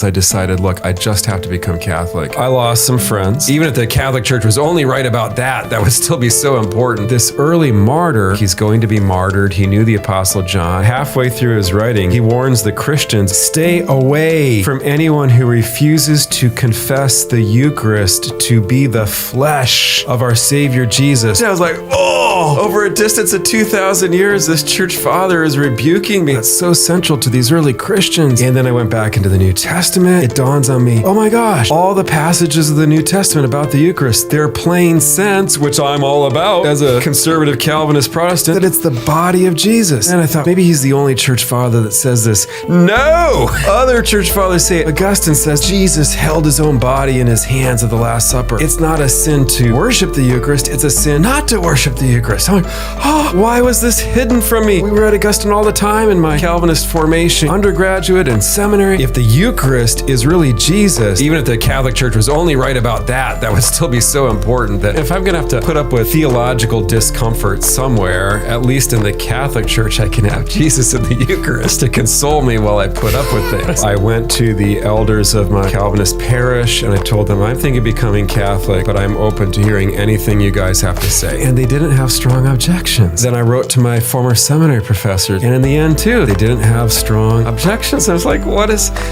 I decided, look, I just have to become Catholic. I lost some friends. Even if the Catholic Church was only right about that, that would still be so important. This early martyr, he's going to be martyred. He knew the Apostle John. Halfway through his writing, he warns the Christians, stay away from anyone who refuses to confess the Eucharist to be the flesh of our Savior Jesus. And I was like, oh, over a distance of 2,000 years, this church father is rebuking me. That's so central to these early Christians. And then I went back into the New Testament. It dawns on me, oh my gosh, all the passages of the New Testament about the Eucharist, they're plain sense, which I'm all about as a conservative Calvinist Protestant, that it's the body of Jesus. And I thought, maybe he's the only church father that says this. No! Other church fathers say it. Augustine says Jesus held his own body in his hands at the Last Supper. It's not a sin to worship the Eucharist, it's a sin not to worship the Eucharist. I'm like, oh, why was this hidden from me? We were at Augustine all the time in my Calvinist formation, undergraduate and seminary. If the Eucharist is really Jesus, even if the Catholic Church was only right about that, that would still be so important that if I'm going to have to put up with theological discomfort somewhere, at least in the Catholic Church, I can have Jesus in the Eucharist to console me while I put up with things. I went to the elders of my Calvinist parish and I told them, I'm thinking of becoming Catholic, but I'm open to hearing anything you guys have to say. And they didn't have strong objections. Then I wrote to my former seminary professors, and in the end too, they didn't have strong objections. I was like, what is